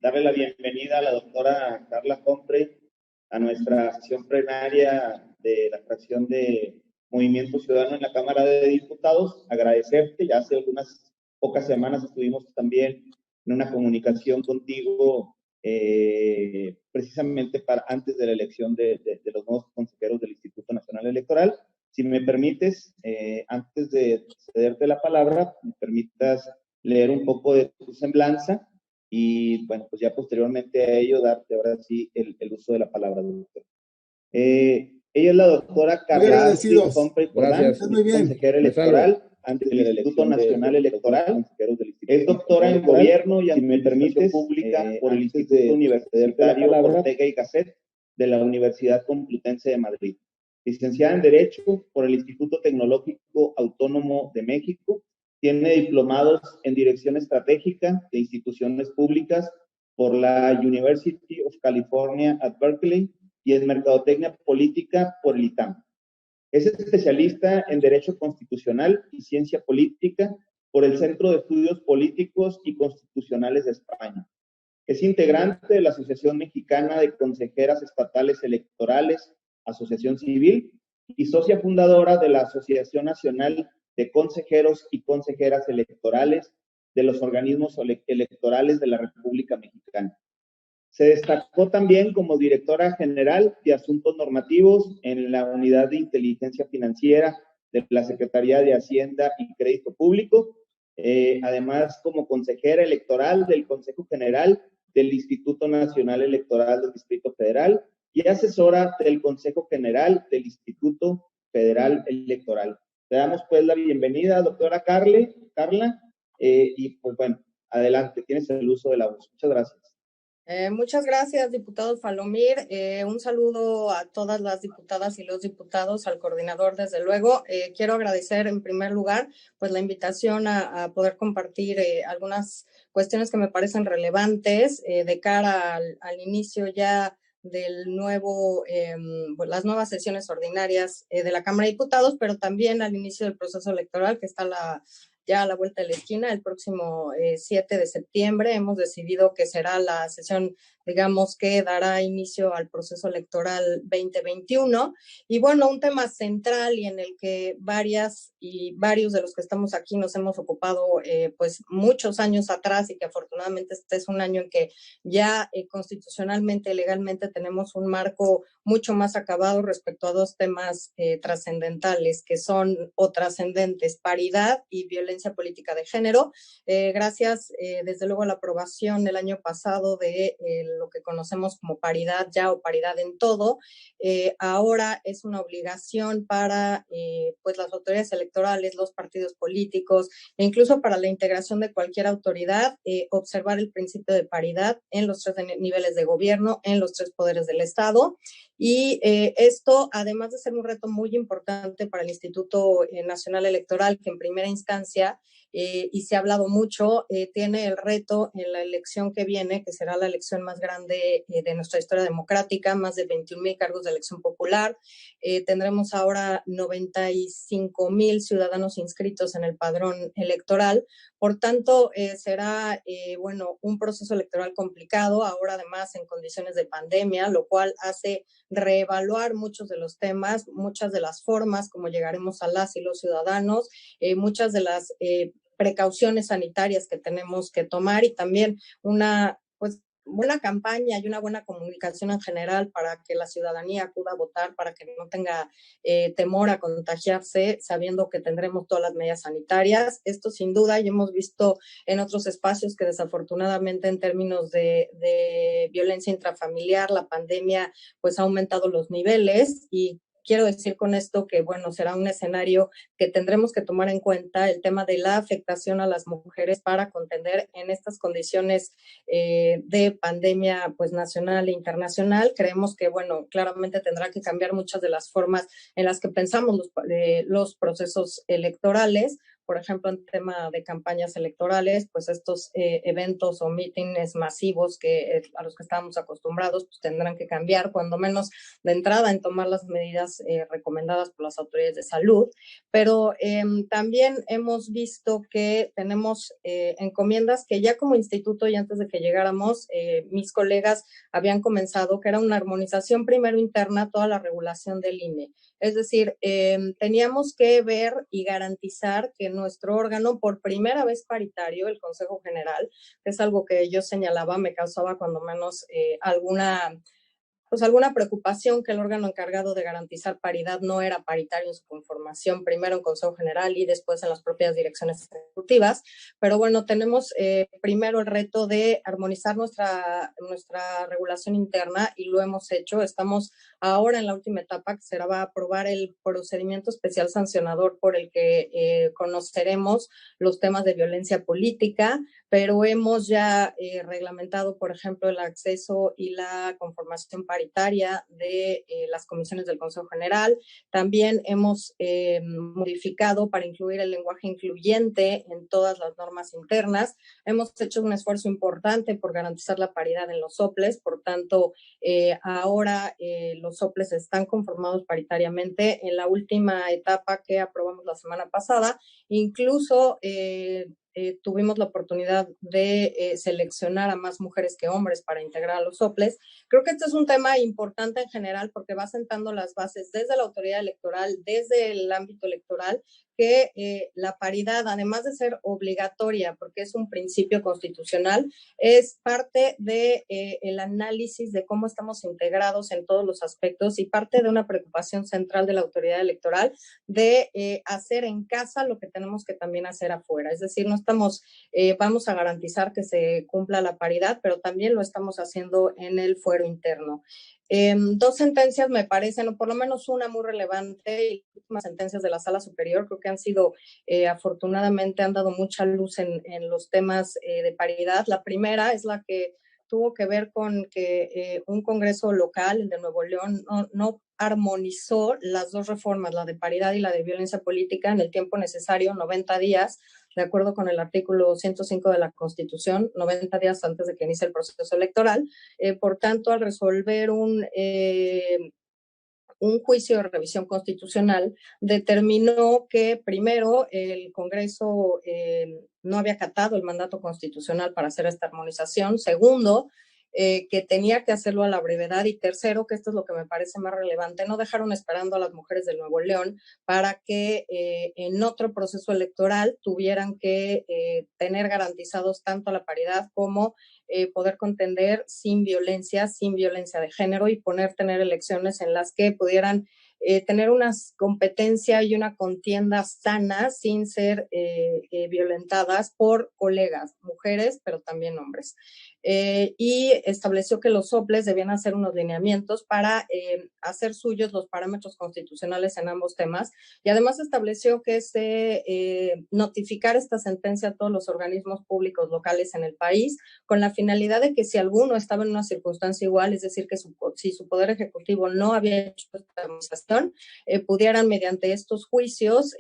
darle la bienvenida a la doctora Carla Compre a nuestra sesión plenaria de la fracción de Movimiento Ciudadano en la Cámara de Diputados. Agradecerte, ya hace algunas pocas semanas estuvimos también en una comunicación contigo precisamente antes de la elección de los nuevos consejeros del Instituto Nacional Electoral. Si me permites, antes de cederte la palabra, me permitas leer un poco de tu semblanza y, bueno, pues ya posteriormente a ello darte ahora sí el uso de la palabra, doctor. Ella es la doctora Carla Compre Jordán, consejera electoral ante el Instituto Nacional Electoral. Es doctora en Gobierno y Administración Pública por el Instituto Universitario Ortega y Gasset de la Universidad Complutense de Madrid. Licenciada en Derecho por el Instituto Tecnológico Autónomo de México. Tiene diplomados en Dirección Estratégica de Instituciones Públicas por la University of California at Berkeley y en Mercadotecnia Política por el ITAM. Es especialista en Derecho Constitucional y Ciencia Política por el Centro de Estudios Políticos y Constitucionales de España. Es integrante de la Asociación Mexicana de Consejeras Estatales Electorales, Asociación Civil, y socia fundadora de la Asociación Nacional de Consejeros y Consejeras Electorales de los organismos electorales de la República Mexicana. Se destacó también como directora general de Asuntos Normativos en la Unidad de Inteligencia Financiera de la Secretaría de Hacienda y Crédito Público, además como consejera electoral del Consejo General del Instituto Nacional Electoral del Distrito Federal y asesora del Consejo General del Instituto Federal Electoral. Le damos pues la bienvenida, doctora Carla, y pues bueno, adelante, tienes el uso de la voz. Muchas gracias. Muchas gracias, diputado Falomir. Un saludo a todas las diputadas y los diputados, al coordinador, desde luego. Quiero agradecer en primer lugar pues la invitación a poder compartir algunas cuestiones que me parecen relevantes de cara al inicio ya del nuevo, las nuevas sesiones ordinarias de la Cámara de Diputados, pero también al inicio del proceso electoral que está ya a la vuelta de la esquina, el próximo 7 de septiembre. Hemos decidido que será la sesión, digamos, que dará inicio al proceso electoral 2021. Y bueno, un tema central y en el que varios de los que estamos aquí nos hemos ocupado pues muchos años atrás, y que afortunadamente este es un año en que ya constitucionalmente, legalmente tenemos un marco mucho más acabado respecto a dos temas trascendentales que son o trascendentes: paridad y violencia política de género. Gracias desde luego a la aprobación del año pasado de lo que conocemos como paridad ya o paridad en todo, ahora es una obligación para pues las autoridades electorales, los partidos políticos e incluso para la integración de cualquier autoridad observar el principio de paridad en los 3 niveles de gobierno, en los 3 poderes del Estado. Y esto, además de ser un reto muy importante para el Instituto Nacional Electoral, que en primera instancia, y se ha hablado mucho, tiene el reto en la elección que viene, que será la elección más grande de nuestra historia democrática, más de 21,000 cargos de elección popular. Tendremos ahora 95,000 ciudadanos inscritos en el padrón electoral. Por tanto, será, bueno, un proceso electoral complicado, ahora además en condiciones de pandemia, lo cual hace reevaluar muchos de los temas, muchas de las formas como llegaremos a las y los ciudadanos, muchas de las precauciones sanitarias que tenemos que tomar, y también una pues buena campaña y una buena comunicación en general para que la ciudadanía acuda a votar, para que no tenga temor a contagiarse, sabiendo que tendremos todas las medidas sanitarias. Esto sin duda, y hemos visto en otros espacios que desafortunadamente en términos de violencia intrafamiliar, la pandemia pues ha aumentado los niveles, y quiero decir con esto que, bueno, será un escenario que tendremos que tomar en cuenta, el tema de la afectación a las mujeres para contender en estas condiciones de pandemia pues nacional e internacional. Creemos que, bueno, claramente tendrá que cambiar muchas de las formas en las que pensamos los procesos electorales, por ejemplo, en tema de campañas electorales, pues estos eventos o mítines masivos a los que estábamos acostumbrados, pues tendrán que cambiar, cuando menos de entrada, en tomar las medidas recomendadas por las autoridades de salud. Pero también hemos visto que tenemos encomiendas que ya como instituto y antes de que llegáramos, mis colegas habían comenzado, que era una armonización primero interna, toda la regulación del INE. Es decir, teníamos que ver y garantizar que nuestro órgano, por primera vez paritario, el Consejo General, que es algo que yo señalaba, me causaba cuando menos alguna preocupación, que el órgano encargado de garantizar paridad no era paritario en su conformación, primero en Consejo General y después en las propias direcciones ejecutivas. Pero bueno, tenemos primero el reto de armonizar nuestra regulación interna y lo hemos hecho. Estamos ahora en la última etapa, que será va a aprobar el procedimiento especial sancionador por el que conoceremos los temas de violencia política, pero hemos ya reglamentado, por ejemplo, el acceso y la conformación paritaria de las comisiones del Consejo General. También hemos modificado para incluir el lenguaje incluyente en todas las normas internas. Hemos hecho un esfuerzo importante por garantizar la paridad en los soples, por tanto, ahora los soples están conformados paritariamente. En la última etapa que aprobamos la semana pasada, incluso tuvimos la oportunidad de seleccionar a más mujeres que hombres para integrar a los soples. Creo que este es un tema importante en general porque va sentando las bases desde la autoridad electoral, desde el ámbito electoral, que la paridad, además de ser obligatoria, porque es un principio constitucional, es parte de el análisis de cómo estamos integrados en todos los aspectos y parte de una preocupación central de la autoridad electoral de hacer en casa lo que tenemos que también hacer afuera. Es decir, no estamos, vamos a garantizar que se cumpla la paridad, pero también lo estamos haciendo en el fuero interno. Dos sentencias me parecen, o por lo menos una muy relevante, y las últimas sentencias de la Sala Superior, creo que han sido, afortunadamente, han dado mucha luz en los temas de paridad. La primera es la que tuvo que ver con que un congreso local, el de Nuevo León, no armonizó las dos reformas, la de paridad y la de violencia política, en el tiempo necesario, 90 días, de acuerdo con el artículo 105 de la Constitución, 90 días antes de que inicie el proceso electoral. Por tanto, al resolver un juicio de revisión constitucional, determinó que primero el Congreso no había acatado el mandato constitucional para hacer esta armonización. Segundo, que tenía que hacerlo a la brevedad. Y tercero, que esto es lo que me parece más relevante, no dejaron esperando a las mujeres de Nuevo León para que en otro proceso electoral tuvieran que tener garantizados tanto la paridad como poder contender sin violencia de género y tener elecciones en las que pudieran tener una competencia y una contienda sana sin ser violentadas por colegas, mujeres, pero también hombres. Y estableció que los soples debían hacer unos lineamientos para hacer suyos los parámetros constitucionales en ambos temas, y además estableció que se notificara esta sentencia a todos los organismos públicos locales en el país, con la finalidad de que si alguno estaba en una circunstancia igual, es decir, que si su poder ejecutivo no había hecho esta administración, pudieran mediante estos juicios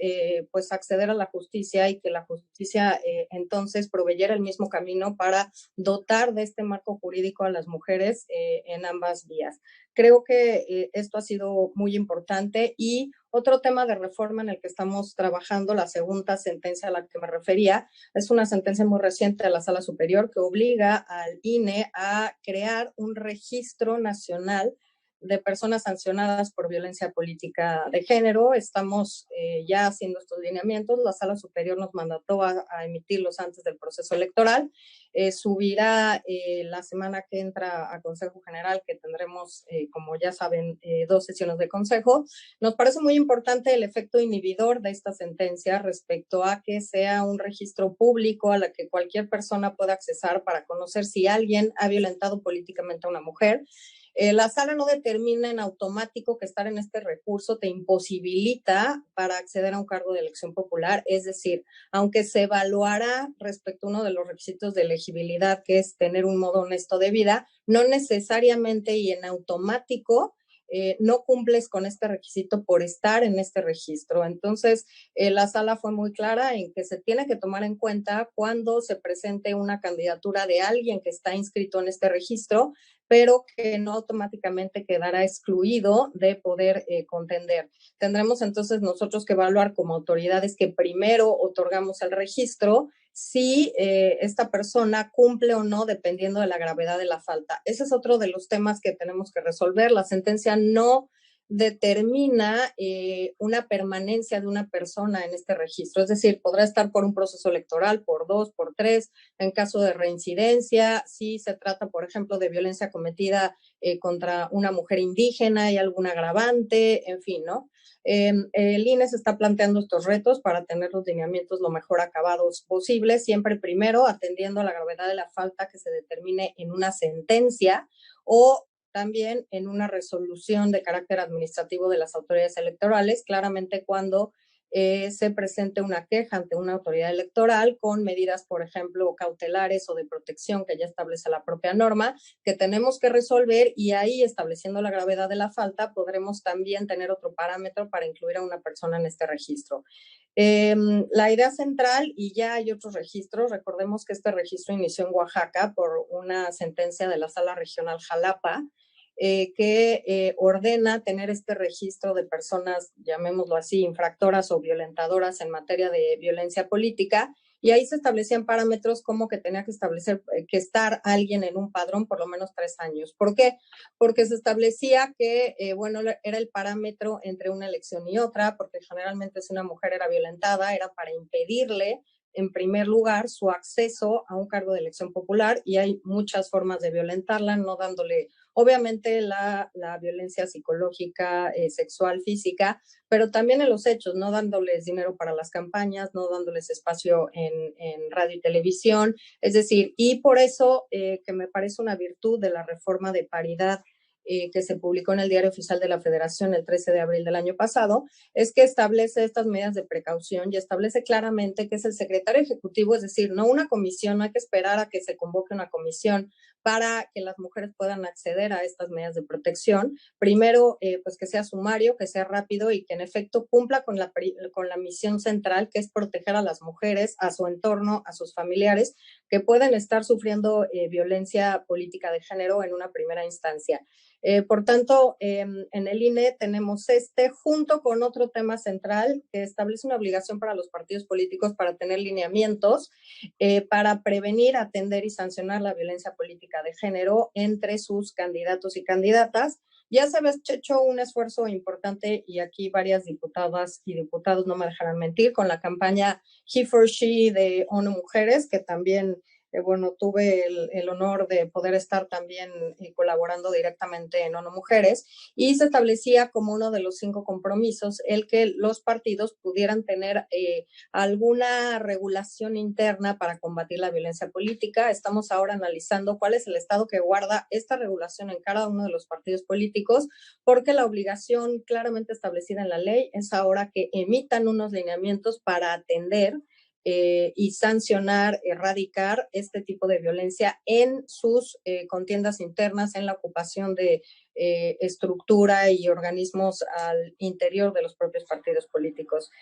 pues acceder a la justicia, y que la justicia entonces proveyera el mismo camino para dotar de este marco jurídico a las mujeres en ambas vías. Creo que esto ha sido muy importante. Y otro tema de reforma en el que estamos trabajando, la segunda sentencia a la que me refería, es una sentencia muy reciente de la Sala Superior que obliga al INE a crear un registro nacional de personas sancionadas por violencia política de género. Estamos ya haciendo estos lineamientos. La Sala Superior nos mandató a emitirlos antes del proceso electoral. Subirá la semana que entra a Consejo General, que tendremos, como ya saben, 2 sesiones de consejo. Nos parece muy importante el efecto inhibidor de esta sentencia respecto a que sea un registro público a la que cualquier persona pueda accesar para conocer si alguien ha violentado políticamente a una mujer. La sala no determina en automático que estar en este recurso te imposibilita para acceder a un cargo de elección popular. Es decir, aunque se evaluará respecto a uno de los requisitos de elegibilidad, que es tener un modo honesto de vida, no necesariamente y en automático no cumples con este requisito por estar en este registro. Entonces, la sala fue muy clara en que se tiene que tomar en cuenta cuando se presente una candidatura de alguien que está inscrito en este registro, pero que no automáticamente quedará excluido de poder contender. Tendremos entonces nosotros que evaluar como autoridades que primero otorgamos el registro si esta persona cumple o no dependiendo de la gravedad de la falta. Ese es otro de los temas que tenemos que resolver. La sentencia no determina una permanencia de una persona en este registro, es decir, podrá estar por un proceso electoral, por 2, por 3, en caso de reincidencia, si se trata, por ejemplo, de violencia cometida contra una mujer indígena y algún agravante, en fin, ¿no? El INE se está planteando estos retos para tener los lineamientos lo mejor acabados posible, siempre primero atendiendo a la gravedad de la falta que se determine en una sentencia o también en una resolución de carácter administrativo de las autoridades electorales, claramente cuando se presente una queja ante una autoridad electoral con medidas, por ejemplo, cautelares o de protección que ya establece la propia norma, que tenemos que resolver y ahí, estableciendo la gravedad de la falta, podremos también tener otro parámetro para incluir a una persona en este registro. La idea central, y ya hay otros registros, recordemos que este registro inició en Oaxaca por una sentencia de la Sala Regional Jalapa, que ordena tener este registro de personas, llamémoslo así, infractoras o violentadoras en materia de violencia política, y ahí se establecían parámetros como que tenía que establecer que estar alguien en un padrón por lo menos 3 años. ¿Por qué? Porque se establecía que, bueno, era el parámetro entre una elección y otra, porque generalmente si una mujer era violentada era para impedirle en primer lugar su acceso a un cargo de elección popular, y hay muchas formas de violentarla, no dándole obviamente la violencia psicológica, sexual, física, pero también en los hechos, no dándoles dinero para las campañas, no dándoles espacio en radio y televisión, es decir, y por eso que me parece una virtud de la reforma de paridad que se publicó en el Diario Oficial de la Federación el 13 de abril del año pasado, es que establece estas medidas de precaución y establece claramente que es el secretario ejecutivo, es decir, no una comisión, no hay que esperar a que se convoque una comisión para que las mujeres puedan acceder a estas medidas de protección. Primero, pues que sea sumario, que sea rápido y que en efecto cumpla con la misión central, que es proteger a las mujeres, a su entorno, a sus familiares, que pueden estar sufriendo violencia política de género en una primera instancia. Por tanto, en el INE tenemos junto con otro tema central que establece una obligación para los partidos políticos para tener lineamientos para prevenir, atender y sancionar la violencia política de género entre sus candidatos y candidatas. Ya se había hecho un esfuerzo importante, y aquí varias diputadas y diputados no me dejarán mentir, con la campaña He for She de ONU Mujeres, que también bueno, tuve el honor de poder estar también colaborando directamente en ONU Mujeres, y se establecía como uno de los 5 compromisos el que los partidos pudieran tener alguna regulación interna para combatir la violencia política. Estamos ahora analizando cuál es el estado que guarda esta regulación en cada uno de los partidos políticos, porque la obligación claramente establecida en la ley es ahora que emitan unos lineamientos para atender y sancionar, erradicar este tipo de violencia en sus contiendas internas, en la ocupación de estructura y organismos al interior de los propios partidos políticos.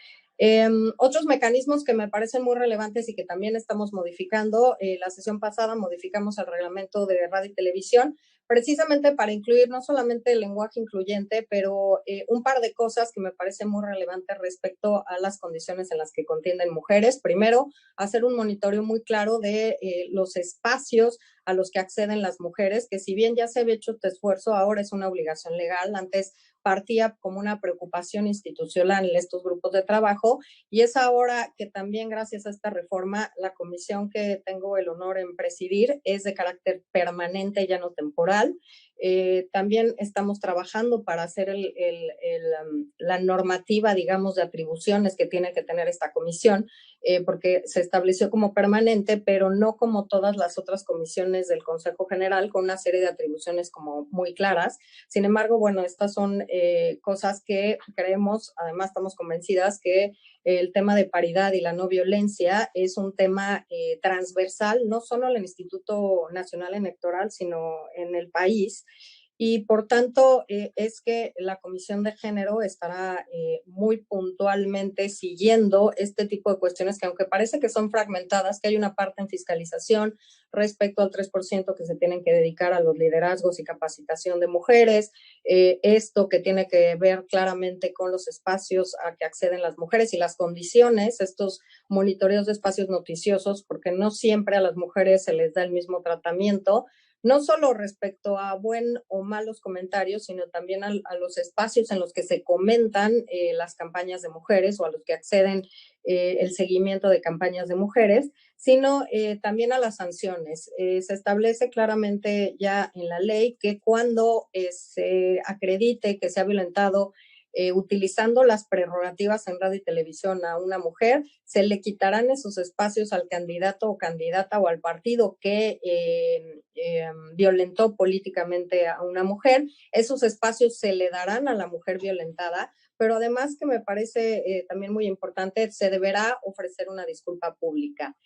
Otros mecanismos que me parecen muy relevantes y que también estamos modificando, la sesión pasada modificamos el reglamento de radio y televisión, precisamente para incluir no solamente el lenguaje incluyente, pero un par de cosas que me parecen muy relevantes respecto a las condiciones en las que contienden mujeres. Primero, hacer un monitoreo muy claro de los espacios a los que acceden las mujeres, que si bien ya se había hecho este esfuerzo, ahora es una obligación legal. Antes partía como una preocupación institucional en estos grupos de trabajo, y es ahora que también gracias a esta reforma la comisión que tengo el honor en presidir es de carácter permanente, ya no temporal. También estamos trabajando para hacer la normativa, digamos, de atribuciones que tiene que tener esta comisión, porque se estableció como permanente, pero no como todas las otras comisiones del Consejo General, con una serie de atribuciones como muy claras. Sin embargo, bueno, estas son cosas que creemos, además estamos convencidas que el tema de paridad y la no violencia es un tema transversal, no solo en el Instituto Nacional Electoral, sino en el país. y por tanto es que la Comisión de Género estará muy puntualmente siguiendo este tipo de cuestiones que aunque parece que son fragmentadas, que hay una parte en fiscalización respecto al 3% que se tienen que dedicar a los liderazgos y capacitación de mujeres, esto que tiene que ver claramente con los espacios a que acceden las mujeres y las condiciones, estos monitoreos de espacios noticiosos, porque no siempre a las mujeres se les da el mismo tratamiento, no solo respecto a buen o malos comentarios, sino también a los espacios en los que se comentan las campañas de mujeres o a los que acceden el seguimiento de campañas de mujeres, sino también a las sanciones. Se establece claramente ya en la ley que cuando se acredite que se ha violentado utilizando las prerrogativas en radio y televisión a una mujer, se le quitarán esos espacios al candidato o candidata o al partido que violentó políticamente a una mujer. Esos espacios se le darán a la mujer violentada, pero además que me parece también muy importante, se deberá ofrecer una disculpa pública.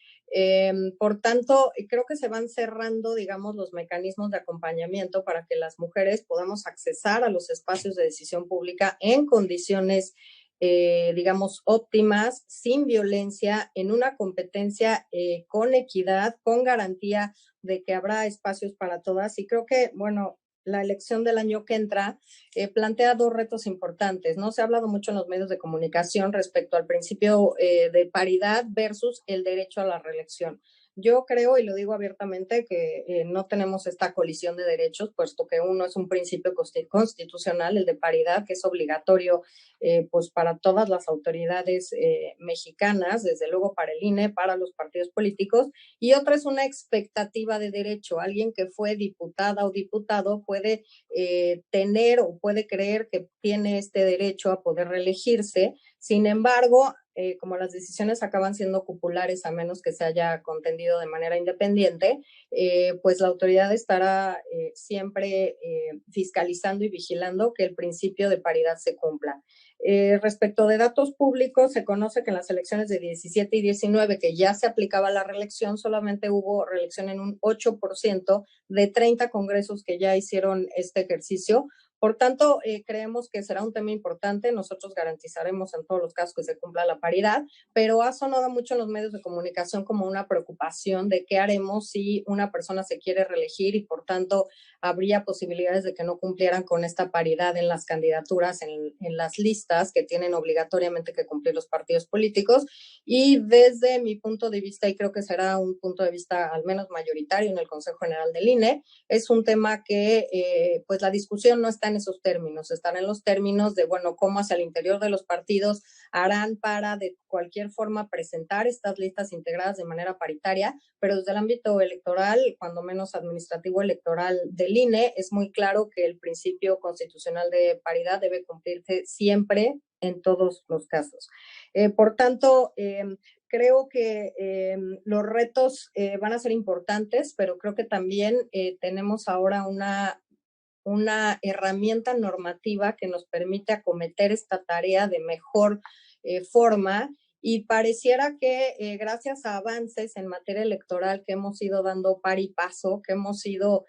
Por tanto, creo que se van cerrando, digamos, los mecanismos de acompañamiento para que las mujeres podamos accesar a los espacios de decisión pública en condiciones, digamos, óptimas, sin violencia, en una competencia con equidad, con garantía de que habrá espacios para todas. Y creo que, bueno, la elección del año que entra plantea dos retos importantes, ¿no? Se ha hablado mucho en los medios de comunicación respecto al principio de paridad versus el derecho a la reelección. Yo creo, y lo digo abiertamente, que no tenemos esta colisión de derechos, puesto que uno es un principio constitucional, el de paridad, que es obligatorio pues para todas las autoridades mexicanas, desde luego para el INE, para los partidos políticos, y otra es una expectativa de derecho. Alguien que fue diputada o diputado puede tener o puede creer que tiene este derecho a poder reelegirse. Sin embargo, como las decisiones acaban siendo populares a menos que se haya contendido de manera independiente, pues la autoridad estará siempre fiscalizando y vigilando que el principio de paridad se cumpla. Respecto de datos públicos, se conoce que en las elecciones de 17 y 19, que ya se aplicaba la reelección, solamente hubo reelección en un 8% de 30 congresos que ya hicieron este ejercicio. Por tanto, creemos que será un tema importante. Nosotros garantizaremos en todos los casos que se cumpla la paridad, pero ha sonado mucho en los medios de comunicación como una preocupación de qué haremos si una persona se quiere reelegir y por tanto habría posibilidades de que no cumplieran con esta paridad en las candidaturas, en las listas que tienen obligatoriamente que cumplir los partidos políticos. Y desde mi punto de vista, y creo que será un punto de vista al menos mayoritario en el Consejo General del INE, es un tema que pues la discusión no está en esos términos, están en los términos de, bueno, cómo hacia el interior de los partidos harán para de cualquier forma presentar estas listas integradas de manera paritaria, pero desde el ámbito electoral, cuando menos administrativo electoral del INE, es muy claro que el principio constitucional de paridad debe cumplirse siempre en todos los casos. Por tanto, creo que los retos van a ser importantes, pero creo que también tenemos ahora una herramienta normativa que nos permite acometer esta tarea de mejor forma y pareciera que gracias a avances en materia electoral que hemos ido dando par y paso, que hemos ido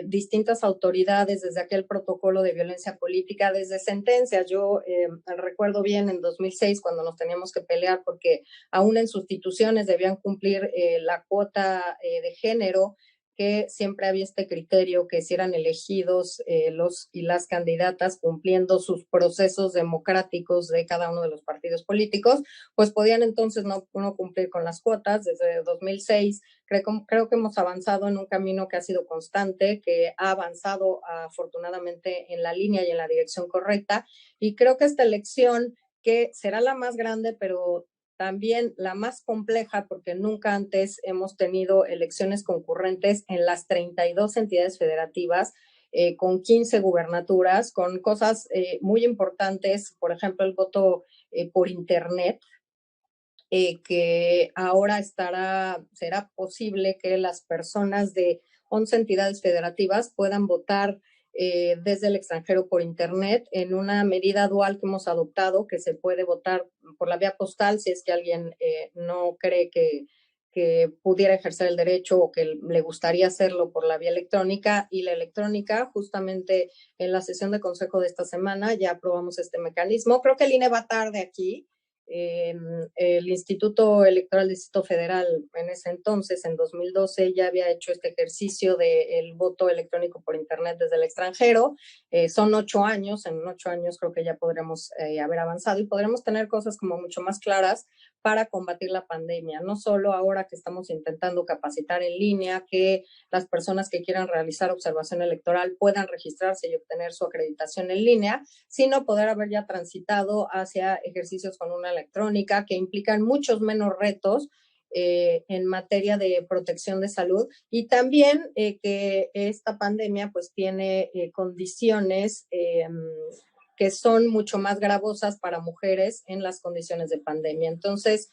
distintas autoridades desde aquel protocolo de violencia política, desde sentencias. Yo recuerdo bien en 2006 cuando nos teníamos que pelear porque aún en sustituciones debían cumplir la cuota de género, que siempre había este criterio que si eran elegidos los y las candidatas cumpliendo sus procesos democráticos de cada uno de los partidos políticos, pues podían entonces no cumplir con las cuotas. Desde 2006 creo que hemos avanzado en un camino que ha sido constante, que ha avanzado afortunadamente en la línea y en la dirección correcta, y creo que esta elección, que será la más grande, pero también la más compleja, porque nunca antes hemos tenido elecciones concurrentes en las 32 entidades federativas, con 15 gubernaturas, con cosas muy importantes, por ejemplo, el voto por Internet, que ahora será posible que las personas de 11 entidades federativas puedan votar desde el extranjero por Internet en una medida dual que hemos adoptado, que se puede votar por la vía postal si es que alguien no cree que pudiera ejercer el derecho o que le gustaría hacerlo por la vía electrónica, y la electrónica, justamente en la sesión de consejo de esta semana ya aprobamos este mecanismo. Creo que el INE va tarde aquí. El Instituto Electoral del Distrito Federal en ese entonces, en 2012, ya había hecho este ejercicio del voto electrónico por internet desde el extranjero. Son 8 años, en 8 años creo que ya podremos haber avanzado y podremos tener cosas como mucho más claras para combatir la pandemia, no solo ahora que estamos intentando capacitar en línea, que las personas que quieran realizar observación electoral puedan registrarse y obtener su acreditación en línea, sino poder haber ya transitado hacia ejercicios con una electrónica que implican muchos menos retos en materia de protección de salud, y también que esta pandemia pues tiene condiciones que son mucho más gravosas para mujeres en las condiciones de pandemia. Entonces,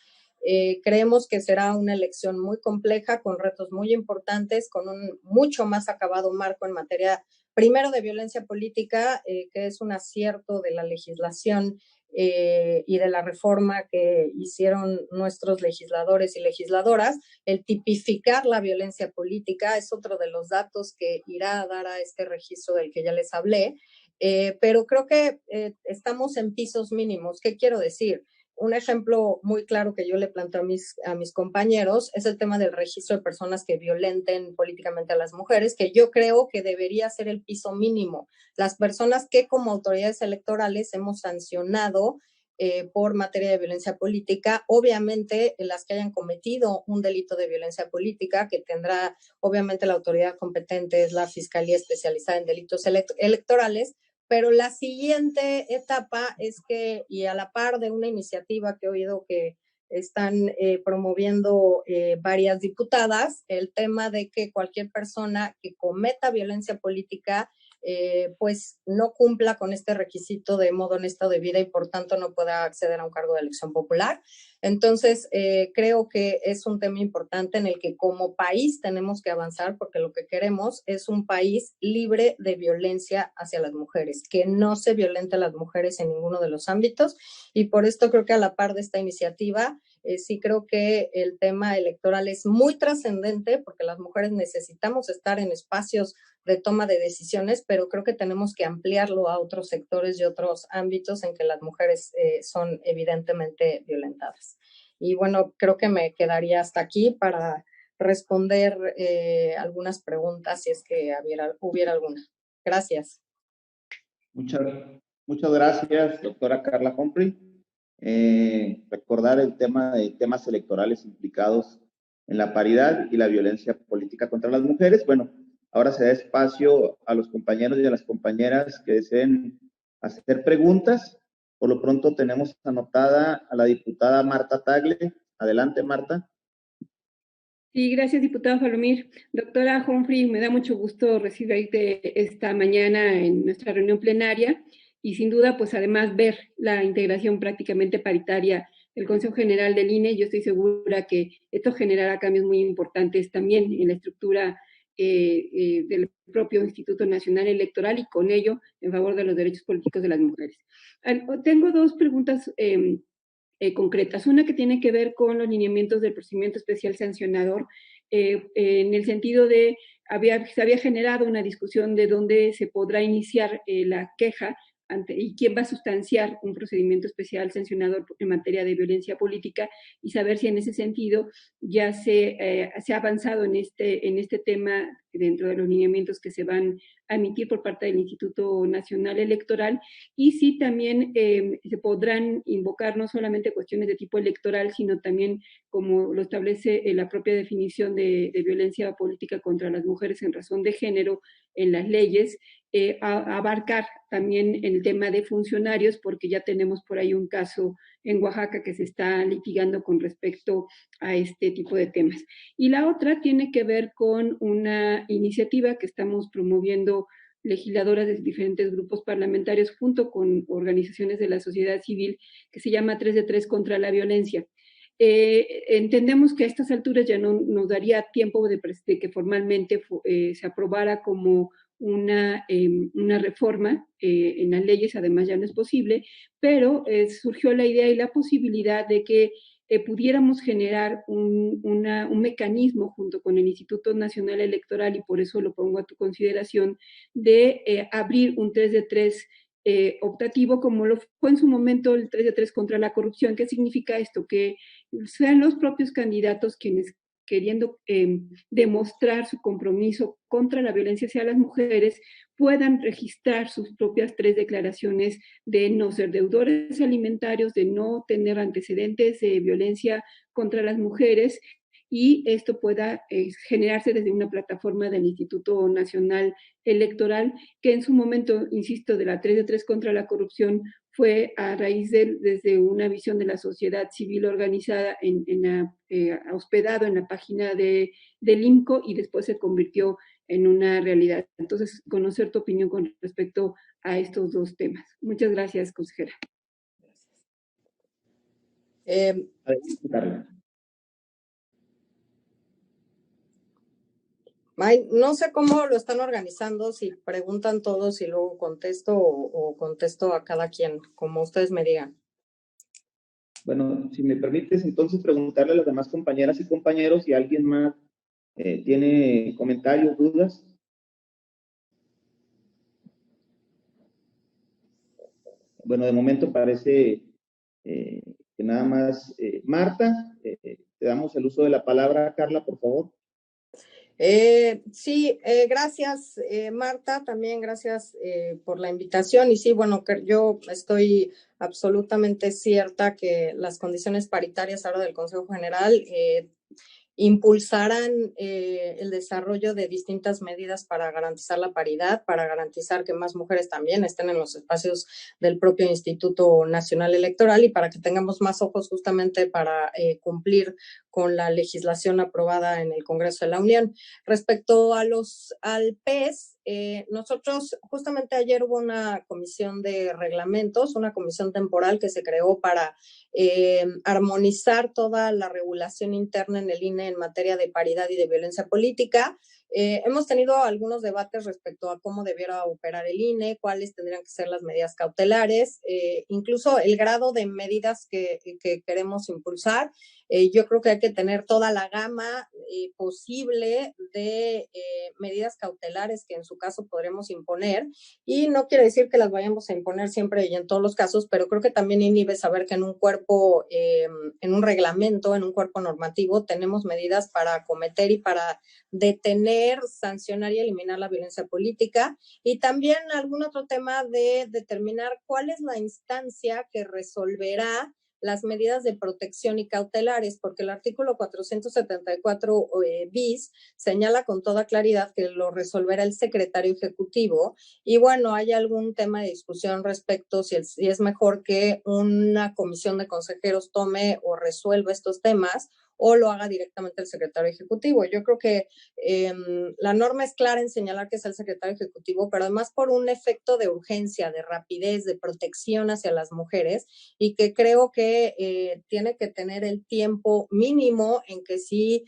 creemos que será una elección muy compleja, con retos muy importantes, con un mucho más acabado marco en materia, primero, de violencia política, que es un acierto de la legislación y de la reforma que hicieron nuestros legisladores y legisladoras. El tipificar la violencia política es otro de los datos que irá a dar a este registro del que ya les hablé. Pero creo que estamos en pisos mínimos. ¿Qué quiero decir? Un ejemplo muy claro que yo le planteo a mis compañeros es el tema del registro de personas que violenten políticamente a las mujeres, que yo creo que debería ser el piso mínimo. Las personas que como autoridades electorales hemos sancionado por materia de violencia política, obviamente las que hayan cometido un delito de violencia política, que tendrá obviamente la autoridad competente, es la Fiscalía Especializada en Delitos Electorales. Pero la siguiente etapa es que, y a la par de una iniciativa que he oído que están promoviendo varias diputadas, el tema de que cualquier persona que cometa violencia política pues no cumpla con este requisito de modo honesto de vida y por tanto no pueda acceder a un cargo de elección popular. Entonces, creo que es un tema importante en el que como país tenemos que avanzar, porque lo que queremos es un país libre de violencia hacia las mujeres, que no se violente a las mujeres en ninguno de los ámbitos, y por esto creo que a la par de esta iniciativa, sí creo que el tema electoral es muy trascendente, porque las mujeres necesitamos estar en espacios de toma de decisiones, pero creo que tenemos que ampliarlo a otros sectores y otros ámbitos en que las mujeres son evidentemente violentadas. Y bueno, creo que me quedaría hasta aquí para responder algunas preguntas si es que hubiera alguna. Gracias. Muchas gracias, doctora Carla Humphrey. Recordar el tema de temas electorales implicados en la paridad y la violencia política contra las mujeres. Bueno, ahora se da espacio a los compañeros y a las compañeras que deseen hacer preguntas. Por lo pronto tenemos anotada a la diputada Marta Tagle. Adelante, Marta. Sí, gracias, diputado Falomir. Doctora Humphrey, me da mucho gusto recibirte esta mañana en nuestra reunión plenaria y sin duda, pues además ver la integración prácticamente paritaria del Consejo General del INE. Yo estoy segura que esto generará cambios muy importantes también en la estructura del propio Instituto Nacional Electoral y con ello en favor de los derechos políticos de las mujeres. Tengo dos preguntas concretas. Una que tiene que ver con los lineamientos del procedimiento especial sancionador, en el sentido de se había generado una discusión de dónde se podrá iniciar la queja y quién va a sustanciar un procedimiento especial sancionador en materia de violencia política, y saber si en ese sentido ya se ha avanzado en este tema dentro de los lineamientos que se van a emitir por parte del Instituto Nacional Electoral, y si también se podrán invocar no solamente cuestiones de tipo electoral, sino también, como lo establece la propia definición de violencia política contra las mujeres en razón de género en las leyes, abarcar también el tema de funcionarios, porque ya tenemos por ahí un caso en Oaxaca que se está litigando con respecto a este tipo de temas. Y la otra tiene que ver con una iniciativa que estamos promoviendo legisladoras de diferentes grupos parlamentarios junto con organizaciones de la sociedad civil, que se llama 3 de 3 contra la violencia. Entendemos que a estas alturas ya no nos daría tiempo de que formalmente se aprobara como una reforma en las leyes, además ya no es posible, pero surgió la idea y la posibilidad de que pudiéramos generar un mecanismo junto con el Instituto Nacional Electoral, y por eso lo pongo a tu consideración, de abrir un 3 de 3 optativo, como lo fue en su momento el 3 de 3 contra la corrupción. ¿Qué significa esto? Que sean los propios candidatos quienes, queriendo demostrar su compromiso contra la violencia hacia las mujeres, puedan registrar sus propias 3 declaraciones de no ser deudores alimentarios, de no tener antecedentes de violencia contra las mujeres, y esto pueda generarse desde una plataforma del Instituto Nacional Electoral, que en su momento, insisto, de la 3 de 3 contra la corrupción, fue a raíz desde una visión de la sociedad civil organizada hospedado en la página del IMCO, y después se convirtió en una realidad. Entonces, conocer tu opinión con respecto a estos dos temas. Muchas gracias, consejera. No sé cómo lo están organizando, si preguntan todos y luego contesto o contesto a cada quien, como ustedes me digan. Bueno, si me permites, entonces preguntarle a las demás compañeras y compañeros si alguien más tiene comentarios, dudas. Bueno, de momento parece que nada más. Marta, te damos el uso de la palabra. Carla, por favor. Sí, gracias, Marta, también gracias por la invitación. Y sí, bueno, que yo estoy absolutamente cierta que las condiciones paritarias ahora del Consejo General impulsarán el desarrollo de distintas medidas para garantizar la paridad, para garantizar que más mujeres también estén en los espacios del propio Instituto Nacional Electoral, y para que tengamos más ojos justamente para cumplir con la legislación aprobada en el Congreso de la Unión. Respecto al PES, nosotros justamente ayer hubo una comisión de reglamentos, una comisión temporal que se creó para armonizar toda la regulación interna en el INE en materia de paridad y de violencia política. Hemos tenido algunos debates respecto a cómo debiera operar el INE, cuáles tendrían que ser las medidas cautelares, incluso el grado de medidas que queremos impulsar. Yo creo que hay que tener toda la gama posible de medidas cautelares que en su caso podremos imponer, y no quiere decir que las vayamos a imponer siempre y en todos los casos, pero creo que también inhibe saber que en un cuerpo, en un reglamento, en un cuerpo normativo, tenemos medidas para acometer y para detener, sancionar y eliminar la violencia política, y también algún otro tema de determinar cuál es la instancia que resolverá las medidas de protección y cautelares, porque el artículo 474 bis señala con toda claridad que lo resolverá el secretario ejecutivo, y bueno, hay algún tema de discusión respecto si es mejor que una comisión de consejeros tome o resuelva estos temas o lo haga directamente el secretario ejecutivo. Yo creo que la norma es clara en señalar que es el secretario ejecutivo, pero además por un efecto de urgencia, de rapidez, de protección hacia las mujeres, y que creo que tiene que tener el tiempo mínimo en que si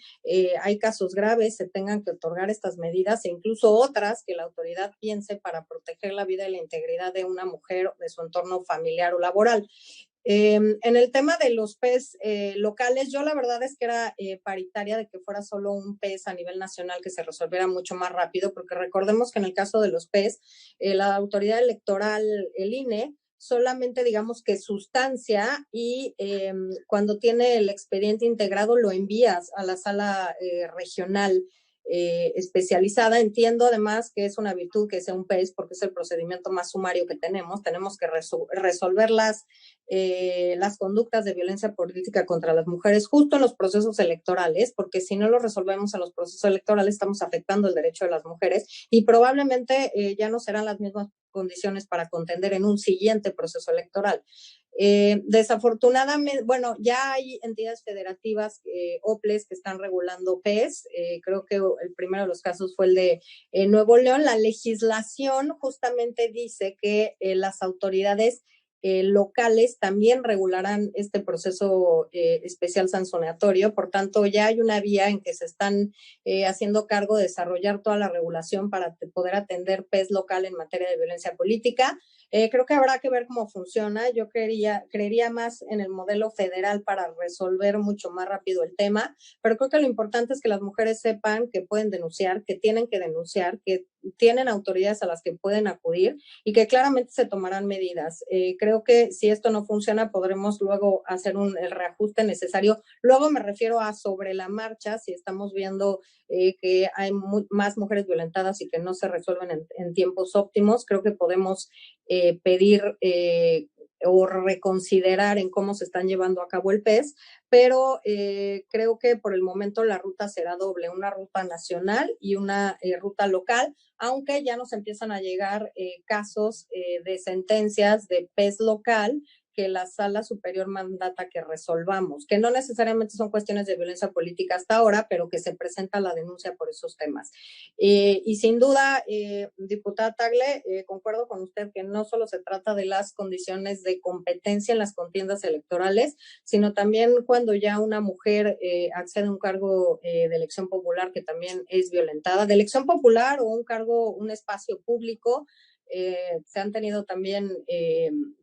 hay casos graves se tengan que otorgar estas medidas, e incluso otras que la autoridad piense para proteger la vida y la integridad de una mujer o de su entorno familiar o laboral. En el tema de los PES locales, yo la verdad es que era paritaria de que fuera solo un PES a nivel nacional que se resolviera mucho más rápido, porque recordemos que en el caso de los PES, la autoridad electoral, el INE, solamente digamos que sustancia, y cuando tiene el expediente integrado lo envías a la sala regional especializada. Entiendo además que es una virtud que sea un PES porque es el procedimiento más sumario que tenemos que resolver las conductas de violencia política contra las mujeres justo en los procesos electorales, porque si no lo resolvemos en los procesos electorales estamos afectando el derecho de las mujeres, y probablemente ya no serán las mismas condiciones para contender en un siguiente proceso electoral. Desafortunadamente, bueno, ya hay entidades federativas, OPLES, que están regulando PES. Creo que el primero de los casos fue el de Nuevo León. La legislación justamente dice que las autoridades locales también regularán este proceso especial sancionatorio. Por tanto, ya hay una vía en que se están haciendo cargo de desarrollar toda la regulación para poder atender PES local en materia de violencia política. Creo que habrá que ver cómo funciona. Yo creería más en el modelo federal para resolver mucho más rápido el tema, pero creo que lo importante es que las mujeres sepan que pueden denunciar, que tienen que denunciar, que tienen autoridades a las que pueden acudir y que claramente se tomarán medidas. Creo que si esto no funciona, podremos luego hacer el reajuste necesario. Luego me refiero a sobre la marcha, si estamos viendo que hay más mujeres violentadas y que no se resuelven en tiempos óptimos, creo que podemos pedir o reconsiderar en cómo se están llevando a cabo el PES, pero creo que por el momento la ruta será doble, una ruta nacional y una ruta local, aunque ya nos empiezan a llegar casos de sentencias de PES local que la Sala Superior mandata que resolvamos, que no necesariamente son cuestiones de violencia política hasta ahora, pero que se presenta la denuncia por esos temas. Y sin duda, diputada Tagle, concuerdo con usted que no solo se trata de las condiciones de competencia en las contiendas electorales, sino también cuando ya una mujer accede a un cargo de elección popular que también es violentada, de elección popular o un cargo, un espacio público. Se han tenido también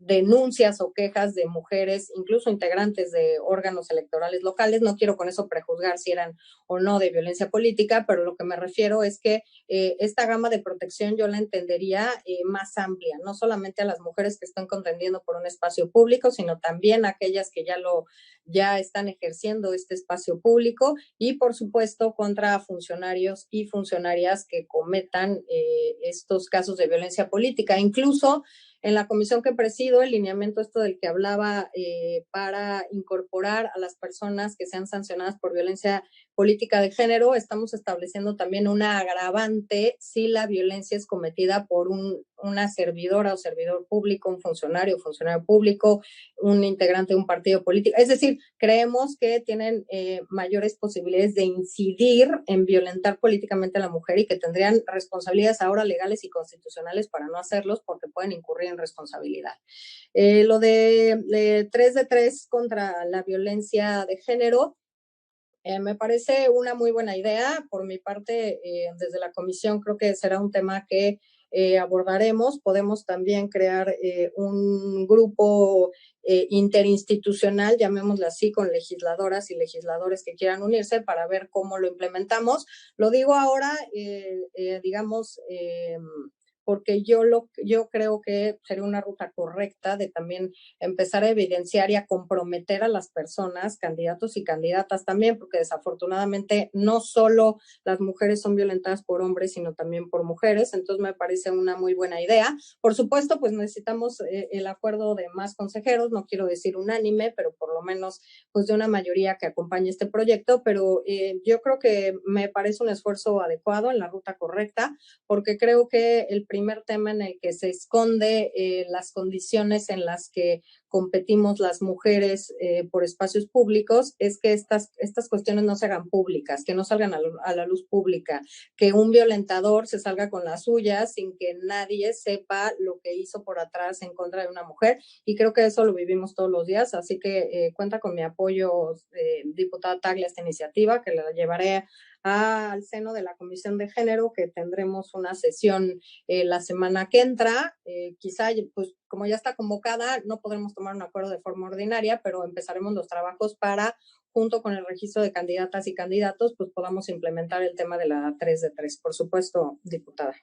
denuncias o quejas de mujeres, incluso integrantes de órganos electorales locales. No quiero con eso prejuzgar si eran o no de violencia política, pero lo que me refiero es que esta gama de protección yo la entendería más amplia, no solamente a las mujeres que están contendiendo por un espacio público, sino también a aquellas que ya están ejerciendo este espacio público y, por supuesto, contra funcionarios y funcionarias que cometan estos casos de violencia política. Incluso en la comisión que presido, el lineamiento del que hablaba para incorporar a las personas que sean sancionadas por violencia política de género, estamos estableciendo también una agravante si la violencia es cometida por una servidora o servidor público, un funcionario público, un integrante de un partido político. Es decir, creemos que tienen mayores posibilidades de incidir en violentar políticamente a la mujer y que tendrían responsabilidades ahora legales y constitucionales para no hacerlos porque pueden incurrir en responsabilidad. Lo de 3 de 3 contra la violencia de género, me parece una muy buena idea. Por mi parte, desde la comisión creo que será un tema que abordaremos. Podemos también crear un grupo interinstitucional, llamémoslo así, con legisladoras y legisladores que quieran unirse para ver cómo lo implementamos. Lo digo ahora, digamos, porque yo creo que sería una ruta correcta de también empezar a evidenciar y a comprometer a las personas, candidatos y candidatas también, porque desafortunadamente no solo las mujeres son violentadas por hombres, sino también por mujeres. Entonces me parece una muy buena idea. Por supuesto, pues necesitamos el acuerdo de más consejeros, no quiero decir unánime, pero por lo menos pues de una mayoría que acompañe este proyecto, pero yo creo que me parece un esfuerzo adecuado en la ruta correcta, porque creo que el primer tema en el que se esconde las condiciones en las que competimos las mujeres por espacios públicos es que estas cuestiones no se hagan públicas, que no salgan a la luz pública, que un violentador se salga con la suya sin que nadie sepa lo que hizo por atrás en contra de una mujer, y creo que eso lo vivimos todos los días, así que cuenta con mi apoyo, diputada Tagle, a esta iniciativa, que la llevaré al seno de la Comisión de Género, que tendremos una sesión la semana que entra. Quizá, pues como ya está convocada, no podremos tomar un acuerdo de forma ordinaria, pero empezaremos los trabajos para, junto con el registro de candidatas y candidatos, pues podamos implementar el tema de la 3 de 3. Por supuesto, diputada.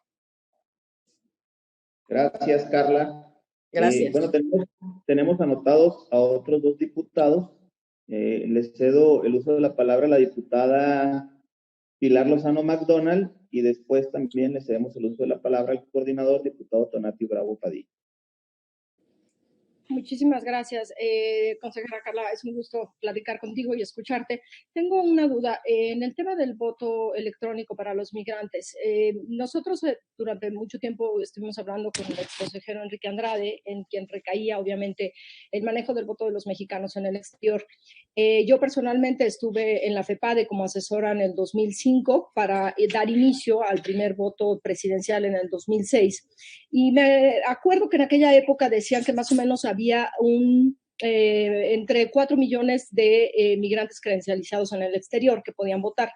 Gracias, Carla. Gracias. Bueno, tenemos anotados a otros dos diputados. Les cedo el uso de la palabra a la diputada Pilar Lozano McDonald, y después también le cedemos el uso de la palabra al coordinador, diputado Tonati Bravo Padilla. Muchísimas gracias, consejera Carla. Es un gusto platicar contigo y escucharte. Tengo una duda en el tema del voto electrónico para los migrantes. Nosotros durante mucho tiempo estuvimos hablando con el exconsejero Enrique Andrade, en quien recaía obviamente el manejo del voto de los mexicanos en el exterior. Yo personalmente estuve en la FEPADE como asesora en el 2005 para dar inicio al primer voto presidencial en el 2006. Y me acuerdo que en aquella época decían que más o menos había había entre 4 millones de migrantes credencializados en el exterior que podían votar.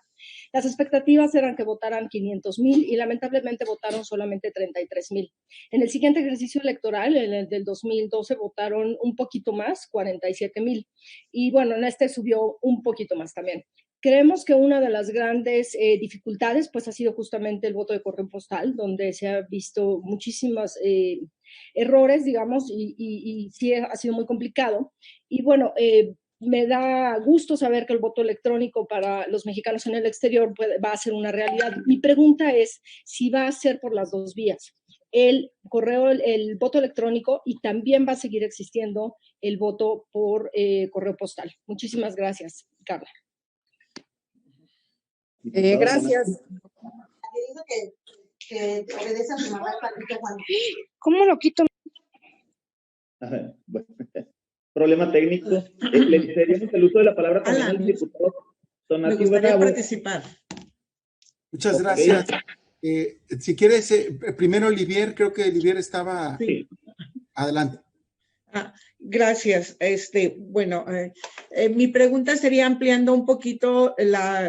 Las expectativas eran que votaran 500,000 y lamentablemente votaron solamente 33,000. En el siguiente ejercicio electoral, en el del 2012, votaron un poquito más, 47,000. Y bueno, en este subió un poquito más también. Creemos que una de las grandes dificultades pues ha sido justamente el voto de correo postal, donde se ha visto muchísimos errores, digamos, y sí ha sido muy complicado. Y bueno, me da gusto saber que el voto electrónico para los mexicanos en el exterior va a ser una realidad. Mi pregunta es si va a ser por las dos vías, el voto electrónico, y también va a seguir existiendo el voto por correo postal. Muchísimas gracias, Carla. Gracias. ¿Cómo lo quito? Bueno, problema técnico. Le cedemos el uso de la palabra también al diputado Tonatiuh. Me gustaría participar. Muchas gracias. Si quieres, primero Olivier, creo que Olivier estaba... Sí. Adelante. Gracias. Bueno, mi pregunta sería, ampliando un poquito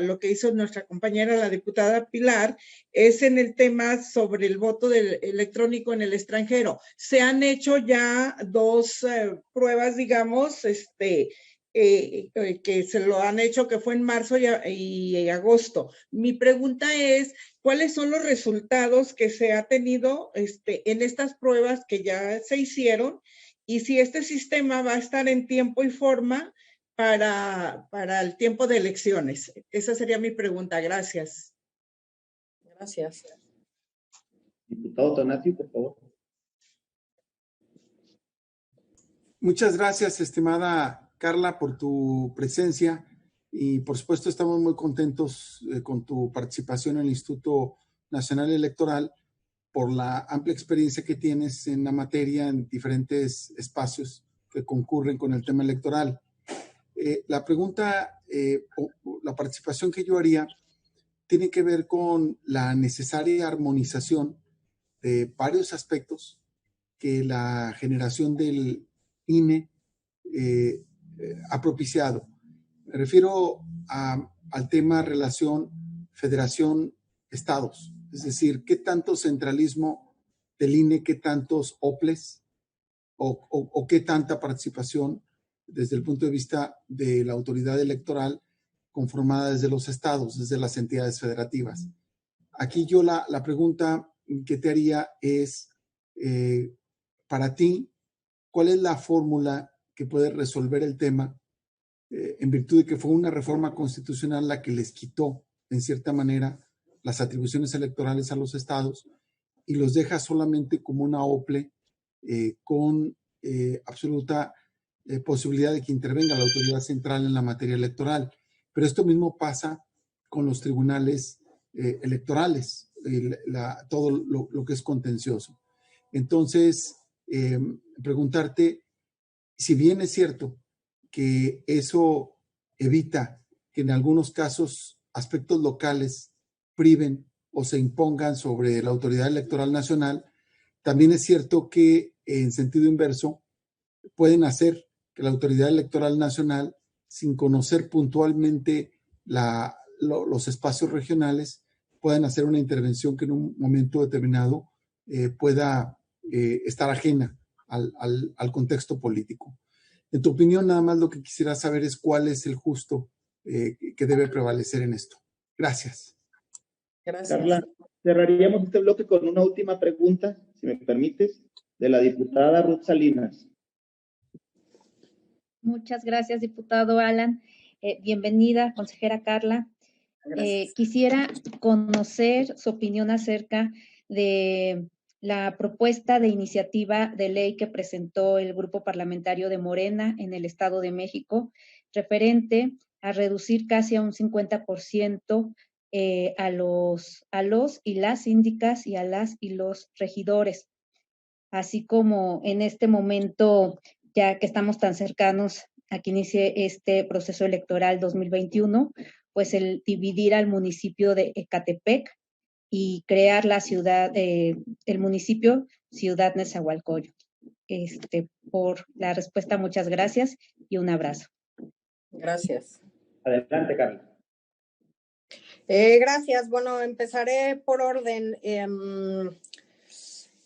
lo que hizo nuestra compañera, la diputada Pilar, es en el tema sobre el voto electrónico en el extranjero. Se han hecho ya dos pruebas, digamos, que se lo han hecho, que fue en marzo y agosto. Mi pregunta es, ¿cuáles son los resultados que se ha tenido en estas pruebas que ya se hicieron? Y si este sistema va a estar en tiempo y forma para el tiempo de elecciones. Esa sería mi pregunta. Gracias. Gracias. Diputado Tonatiuh, por favor. Muchas gracias, estimada Carla, por tu presencia y por supuesto estamos muy contentos con tu participación en el Instituto Nacional Electoral por la amplia experiencia que tienes en la materia en diferentes espacios que concurren con el tema electoral. La pregunta o la participación que yo haría tiene que ver con la necesaria armonización de varios aspectos que la generación del INE ha propiciado. Me refiero al tema relación federación-estados, es decir, qué tanto centralismo del INE, qué tantos OPLES o qué tanta participación desde el punto de vista de la autoridad electoral conformada desde los estados, desde las entidades federativas. Aquí yo la pregunta que te haría es, para ti, ¿cuál es la fórmula que puede resolver el tema en virtud de que fue una reforma constitucional la que les quitó, en cierta manera, las atribuciones electorales a los estados y los deja solamente como una OPLE con absoluta posibilidad de que intervenga la autoridad central en la materia electoral? Pero esto mismo pasa con los tribunales electorales, todo lo que es contencioso. Entonces, preguntarte, si bien es cierto que eso evita que en algunos casos aspectos locales priven o se impongan sobre la autoridad electoral nacional, también es cierto que en sentido inverso pueden hacer que la autoridad electoral nacional, sin conocer puntualmente los espacios regionales, puedan hacer una intervención que en un momento determinado pueda estar ajena al contexto político. En tu opinión, nada más lo que quisiera saber es cuál es el justo que debe prevalecer en esto. Gracias. Gracias. Carla, cerraríamos este bloque con una última pregunta, si me permites, de la diputada Ruth Salinas. Muchas gracias, diputado Alan. Bienvenida, consejera Carla. Quisiera conocer su opinión acerca de la propuesta de iniciativa de ley que presentó el Grupo Parlamentario de Morena en el Estado de México, referente a reducir casi a un 50% a los y las síndicas y a las y los regidores, así como en este momento, ya que estamos tan cercanos a que inicie este proceso electoral 2021, pues el dividir al municipio de Ecatepec y crear la ciudad, el municipio Ciudad Nezahualcóyotl. por la respuesta. Muchas gracias y un abrazo. Gracias. Adelante, Carla. Gracias. Bueno, empezaré por orden.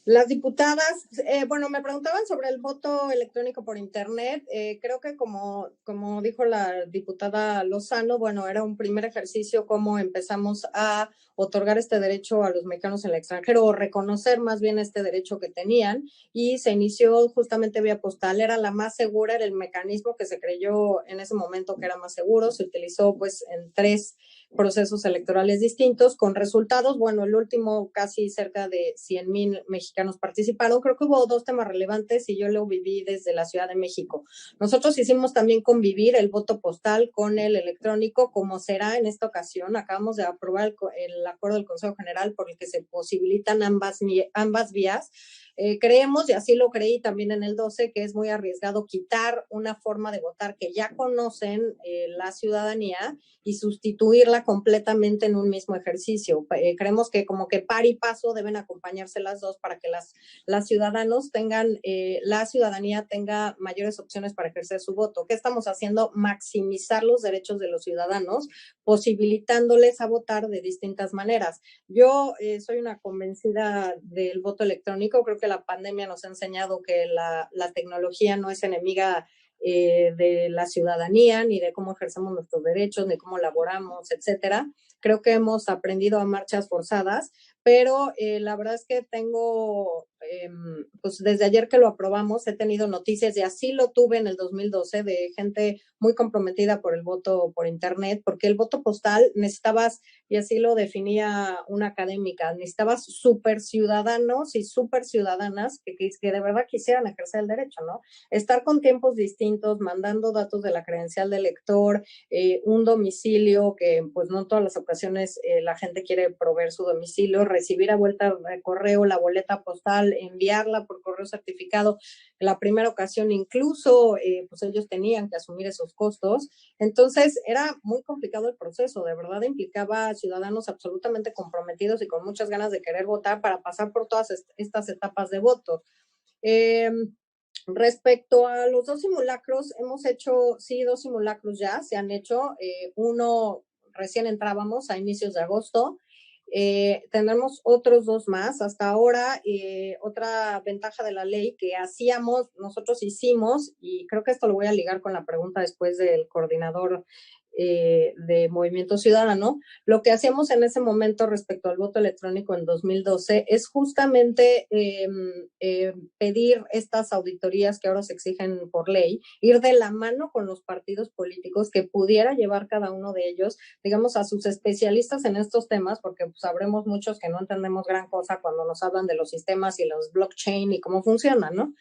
Las diputadas, bueno, me preguntaban sobre el voto electrónico por internet. Creo que como dijo la diputada Lozano, bueno, era un primer ejercicio cómo empezamos a otorgar este derecho a los mexicanos en el extranjero, o reconocer más bien este derecho que tenían, y se inició justamente vía postal. Era la más segura, era el mecanismo que se creyó en ese momento que era más seguro. Se utilizó pues en 3 procesos electorales distintos, con resultados, bueno, el último casi cerca de 100,000 mexicanos participaron. Creo que hubo 2 temas relevantes y yo lo viví desde la Ciudad de México. Nosotros hicimos también convivir el voto postal con el electrónico, como será en esta ocasión. Acabamos de aprobar el acuerdo del Consejo General por el que se posibilitan ambas vías. Creemos, y así lo creí también en el 12, que es muy arriesgado quitar una forma de votar que ya conocen la ciudadanía y sustituirla completamente en un mismo ejercicio. Creemos que como que par y paso deben acompañarse las dos para que las ciudadanos tengan, la ciudadanía tenga mayores opciones para ejercer su voto. ¿Qué estamos haciendo? Maximizar los derechos de los ciudadanos, posibilitándoles a votar de distintas maneras. Yo soy una convencida del voto electrónico. Creo que la pandemia nos ha enseñado que la tecnología no es enemiga de la ciudadanía, ni de cómo ejercemos nuestros derechos, ni cómo laboramos, etcétera. Creo que hemos aprendido a marchas forzadas, pero la verdad es que tengo, pues desde ayer que lo aprobamos, he tenido noticias, y así lo tuve en el 2012, de gente muy comprometida por el voto por internet, porque el voto postal necesitabas, y así lo definía una académica, necesitabas súper ciudadanos y súper ciudadanas que de verdad quisieran ejercer el derecho, ¿no? Estar con tiempos distintos, mandando datos de la credencial del elector, un domicilio que pues no en todas las ocasiones la gente quiere proveer su domicilio, recibir a vuelta de correo la boleta postal, enviarla por correo certificado. En la primera ocasión incluso pues ellos tenían que asumir esos costos. Entonces era muy complicado el proceso, de verdad implicaba ciudadanos absolutamente comprometidos y con muchas ganas de querer votar para pasar por todas estas etapas de voto. Respecto a los 2 simulacros, hemos hecho, sí, 2 simulacros ya se han hecho. Uno recién entrábamos a inicios de agosto. Tendremos otros 2 más. Hasta ahora, otra ventaja de la ley que nosotros hicimos, y creo que esto lo voy a ligar con la pregunta después del coordinador de Movimiento Ciudadano. Lo que hacíamos en ese momento respecto al voto electrónico en 2012 es justamente pedir estas auditorías que ahora se exigen por ley, ir de la mano con los partidos políticos, que pudiera llevar cada uno de ellos, digamos, a sus especialistas en estos temas, porque pues, sabremos muchos que no entendemos gran cosa cuando nos hablan de los sistemas y los blockchain y cómo funcionan, ¿no?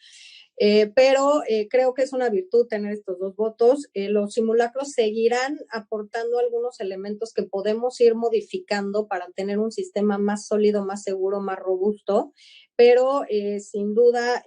Pero creo que es una virtud tener estos 2 votos. Los simulacros seguirán aportando algunos elementos que podemos ir modificando para tener un sistema más sólido, más seguro, más robusto, pero sin duda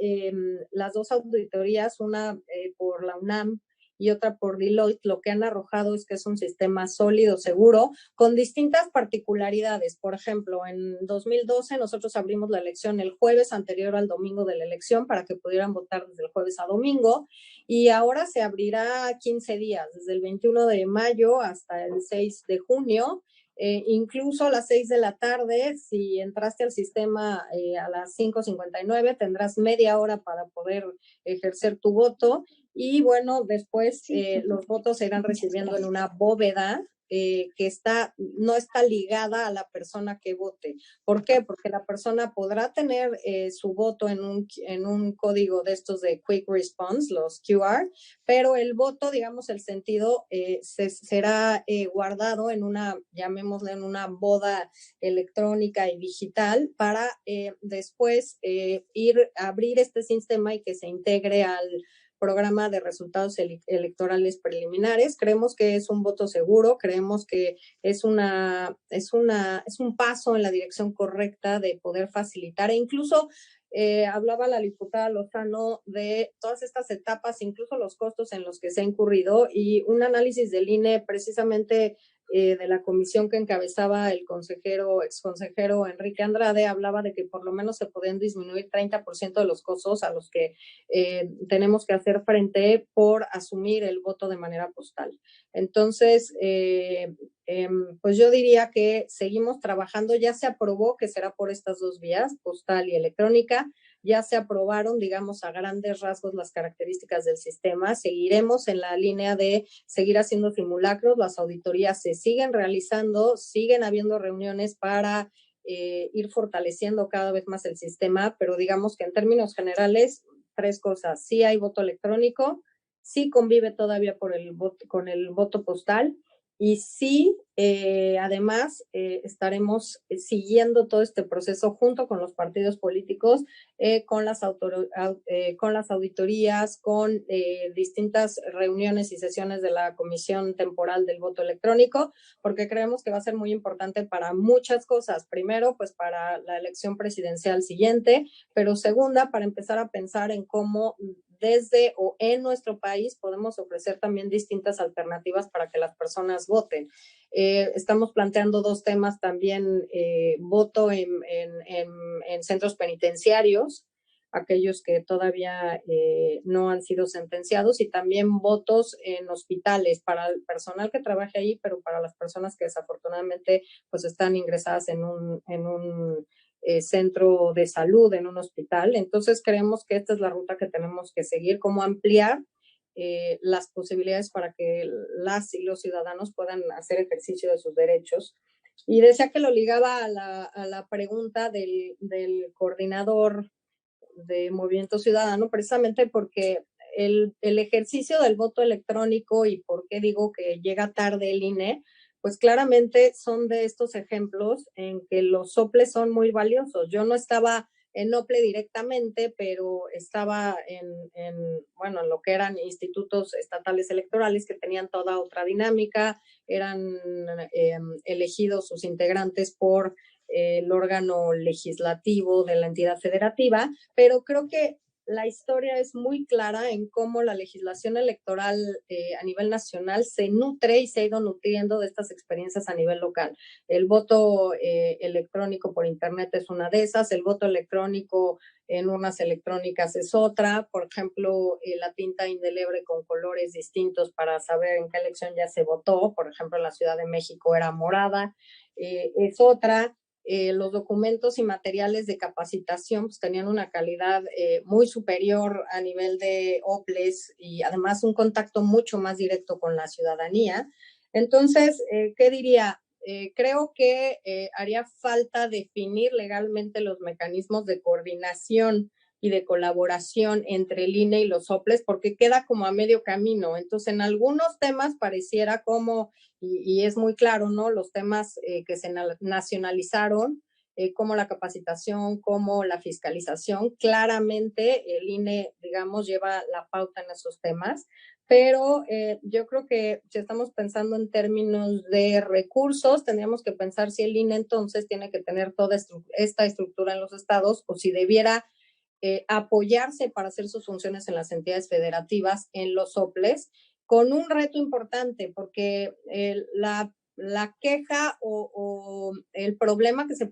las 2 auditorías, una por la UNAM y otra por Deloitte, lo que han arrojado es que es un sistema sólido, seguro, con distintas particularidades. Por ejemplo, en 2012 nosotros abrimos la elección el jueves anterior al domingo de la elección para que pudieran votar desde el jueves a domingo, y ahora se abrirá 15 días, desde el 21 de mayo hasta el 6 de junio. Incluso a las 6 de la tarde, si entraste al sistema a las 5:59, tendrás media hora para poder ejercer tu voto. Y bueno, después los votos se irán recibiendo en una bóveda que no está ligada a la persona que vote. ¿Por qué? Porque la persona podrá tener su voto en un código de estos de Quick Response, los QR, pero el voto, digamos, el sentido será guardado en llamémosle en una boda electrónica y digital para después abrir este sistema y que se integre al programa de resultados electorales preliminares. Creemos que es un voto seguro, creemos que es un paso en la dirección correcta de poder facilitar, e incluso hablaba la diputada Lozano de todas estas etapas, incluso los costos en los que se ha incurrido, y un análisis del INE precisamente de la comisión que encabezaba el exconsejero Enrique Andrade, hablaba de que por lo menos se podían disminuir 30% de los costos a los que tenemos que hacer frente por asumir el voto de manera postal. Entonces, pues yo diría que seguimos trabajando, ya se aprobó que será por estas dos vías, postal y electrónica, ya se aprobaron, digamos, a grandes rasgos las características del sistema, seguiremos en la línea de seguir haciendo simulacros, las auditorías se siguen realizando, siguen habiendo reuniones para ir fortaleciendo cada vez más el sistema, pero digamos que en términos generales, tres cosas, sí hay voto electrónico, sí convive todavía con el voto postal, y sí, además, estaremos siguiendo todo este proceso junto con los partidos políticos, con las auditorías, con distintas reuniones y sesiones de la Comisión Temporal del Voto Electrónico, porque creemos que va a ser muy importante para muchas cosas. Primero, pues para la elección presidencial siguiente, pero segunda, para empezar a pensar en cómo desde o en nuestro país podemos ofrecer también distintas alternativas para que las personas voten. Estamos planteando dos temas también, voto en centros penitenciarios, aquellos que todavía no han sido sentenciados, y también votos en hospitales para el personal que trabaje ahí, pero para las personas que desafortunadamente pues están ingresadas en un centro de salud, en un hospital. Entonces creemos que esta es la ruta que tenemos que seguir, cómo ampliar las posibilidades para que las y los ciudadanos puedan hacer ejercicio de sus derechos. Y decía que lo ligaba a la pregunta del coordinador de Movimiento Ciudadano, precisamente porque el ejercicio del voto electrónico, y por qué digo que llega tarde el INE, pues claramente son de estos ejemplos en que los soples son muy valiosos. Yo no estaba en OPLE directamente, pero estaba en lo que eran institutos estatales electorales que tenían toda otra dinámica, eran elegidos sus integrantes por el órgano legislativo de la entidad federativa, pero creo que la historia es muy clara en cómo la legislación electoral a nivel nacional se nutre y se ha ido nutriendo de estas experiencias a nivel local. El voto electrónico por internet es una de esas, el voto electrónico en urnas electrónicas es otra, por ejemplo, la tinta indeleble con colores distintos para saber en qué elección ya se votó, por ejemplo, en la Ciudad de México era morada, es otra. Los documentos y materiales de capacitación pues, tenían una calidad muy superior a nivel de OPLES y además un contacto mucho más directo con la ciudadanía. Entonces, ¿qué diría? Creo que haría falta definir legalmente los mecanismos de coordinación y de colaboración entre el INE y los OPLES, porque queda como a medio camino. Entonces, en algunos temas pareciera como, y es muy claro, ¿no? Los temas que se nacionalizaron, como la capacitación, como la fiscalización, claramente el INE, digamos, lleva la pauta en esos temas, pero yo creo que si estamos pensando en términos de recursos, tendríamos que pensar si el INE entonces tiene que tener toda esta estructura en los estados o si debiera apoyarse para hacer sus funciones en las entidades federativas, en los OPLES, con un reto importante, porque la queja o el problema que se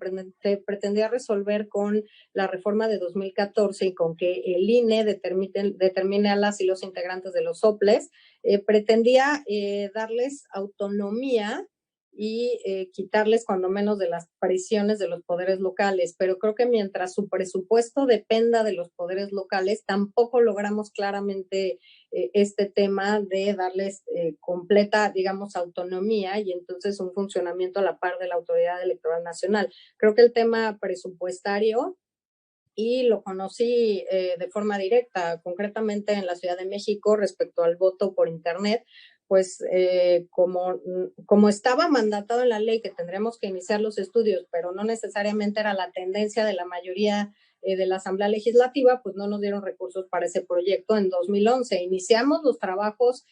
pretendía resolver con la reforma de 2014 y con que el INE determine a las y los integrantes de los OPLES, pretendía darles autonomía y quitarles cuando menos de las presiones de los poderes locales, pero creo que mientras su presupuesto dependa de los poderes locales, tampoco logramos claramente este tema de darles completa, digamos, autonomía y entonces un funcionamiento a la par de la Autoridad Electoral Nacional. Creo que el tema presupuestario, y lo conocí de forma directa, concretamente en la Ciudad de México respecto al voto por internet, pues como estaba mandatado en la ley que tendremos que iniciar los estudios, pero no necesariamente era la tendencia de la mayoría de la Asamblea Legislativa, pues no nos dieron recursos para ese proyecto en 2011. Iniciamos los trabajos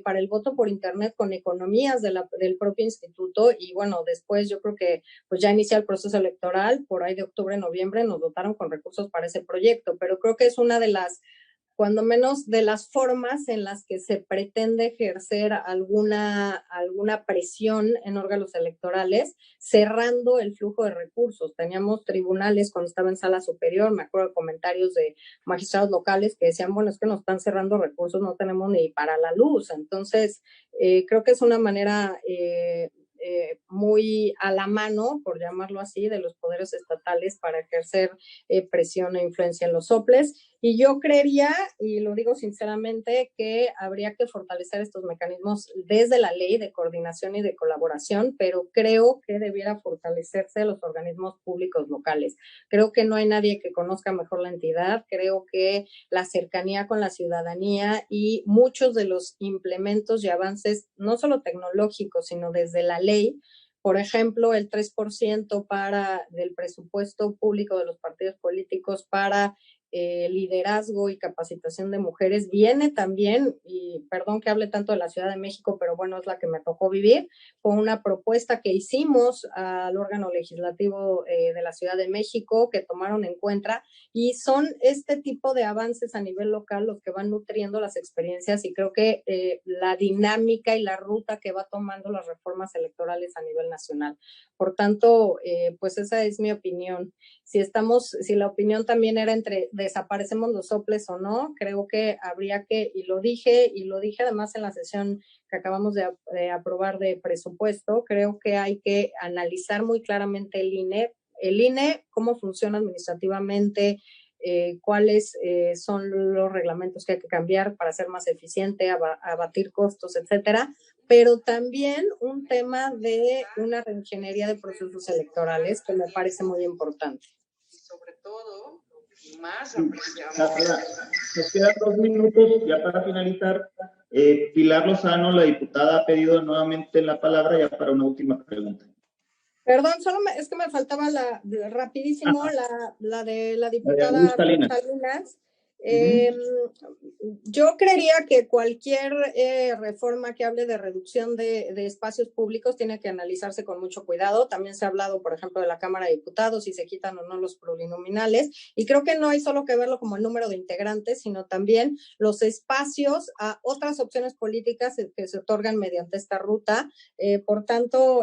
para el voto por internet con economías del propio instituto y bueno, después yo creo que pues ya inicia el proceso electoral, por ahí de octubre, noviembre nos dotaron con recursos para ese proyecto, pero creo que es una de las cuando menos de las formas en las que se pretende ejercer alguna presión en órganos electorales, cerrando el flujo de recursos. Teníamos tribunales cuando estaba en sala superior, me acuerdo de comentarios de magistrados locales que decían, bueno, es que nos están cerrando recursos, no tenemos ni para la luz. Entonces, creo que es una manera muy a la mano, por llamarlo así, de los poderes estatales para ejercer presión e influencia en los soples. Y yo creería, y lo digo sinceramente, que habría que fortalecer estos mecanismos desde la ley de coordinación y de colaboración, pero creo que debiera fortalecerse los organismos públicos locales. Creo que no hay nadie que conozca mejor la entidad, creo que la cercanía con la ciudadanía y muchos de los implementos y avances, no solo tecnológicos, sino desde la ley, por ejemplo, el 3% del presupuesto público de los partidos políticos para liderazgo y capacitación de mujeres viene también, y perdón que hable tanto de la Ciudad de México, pero bueno, es la que me tocó vivir, con una propuesta que hicimos al órgano legislativo de la Ciudad de México, que tomaron en cuenta, y son este tipo de avances a nivel local los que van nutriendo las experiencias, y creo que la dinámica y la ruta que va tomando las reformas electorales a nivel nacional. Por tanto, pues esa es mi opinión. Si la opinión también era entre desaparecemos los soples o no, creo que habría que, y lo dije además en la sesión que acabamos de aprobar de presupuesto, creo que hay que analizar muy claramente el INE, cómo funciona administrativamente, cuáles son los reglamentos que hay que cambiar para ser más eficiente, abatir costos, etcétera, pero también un tema de una reingeniería de procesos electorales que me parece muy importante. Y sobre todo, más apreciamos. Nos quedan 2 minutos ya para finalizar. Pilar Lozano, la diputada, ha pedido nuevamente la palabra ya para una última pregunta. Perdón, es que me faltaba rapidísimo la de la diputada Salinas. Yo creería que cualquier reforma que hable de reducción de espacios públicos tiene que analizarse con mucho cuidado. También se ha hablado, por ejemplo, de la Cámara de Diputados, si se quitan o no los plurinominales, y creo que no hay solo que verlo como el número de integrantes, sino también los espacios a otras opciones políticas que se otorgan mediante esta ruta. Por tanto,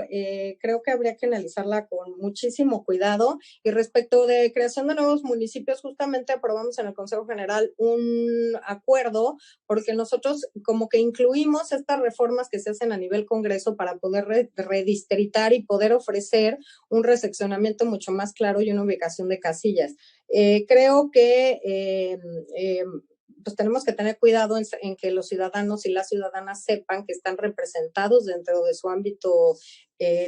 creo que habría que analizarla con muchísimo cuidado. Y respecto de creación de nuevos municipios, justamente aprobamos en el Consejo General un acuerdo, porque nosotros como que incluimos estas reformas que se hacen a nivel Congreso para poder redistritar y poder ofrecer un reseccionamiento mucho más claro y una ubicación de casillas. Creo que pues tenemos que tener cuidado en que los ciudadanos y las ciudadanas sepan que están representados dentro de su ámbito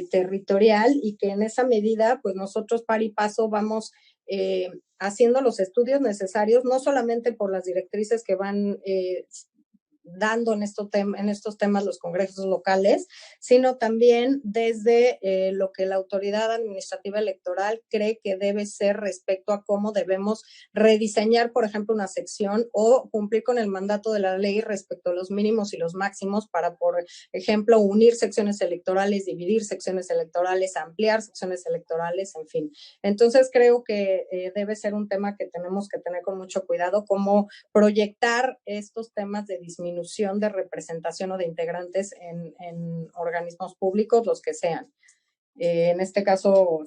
territorial, y que en esa medida, pues nosotros par y paso vamos haciendo los estudios necesarios, no solamente por las directrices que van dando en estos temas los congresos locales, sino también desde lo que la autoridad administrativa electoral cree que debe ser respecto a cómo debemos rediseñar, por ejemplo, una sección o cumplir con el mandato de la ley respecto a los mínimos y los máximos para, por ejemplo, unir secciones electorales, dividir secciones electorales, ampliar secciones electorales, en fin. Entonces, creo que debe ser un tema que tenemos que tener con mucho cuidado, cómo proyectar estos temas de disminución de representación o de integrantes en organismos públicos, los que sean. En este caso,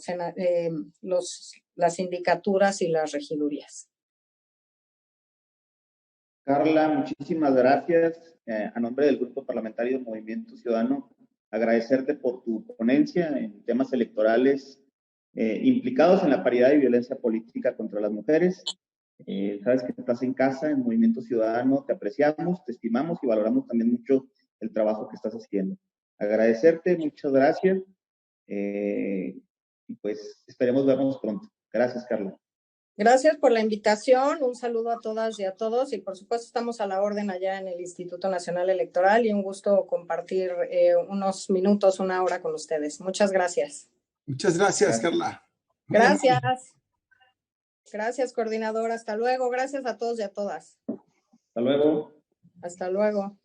las sindicaturas y las regidurías. Carla, muchísimas gracias. A nombre del Grupo Parlamentario Movimiento Ciudadano, agradecerte por tu ponencia en temas electorales implicados en la paridad y violencia política contra las mujeres. Sabes que estás en casa, en Movimiento Ciudadano, te apreciamos, te estimamos y valoramos también mucho el trabajo que estás haciendo. Agradecerte, muchas gracias, y pues esperemos vernos pronto. Gracias, Carla. Gracias por la invitación, un saludo a todas y a todos, y por supuesto estamos a la orden allá en el Instituto Nacional Electoral, y un gusto compartir unos minutos, una hora con ustedes. Muchas gracias. Muchas gracias, Carla. Gracias. Gracias, coordinador. Hasta luego. Gracias a todos y a todas. Hasta luego. Hasta luego.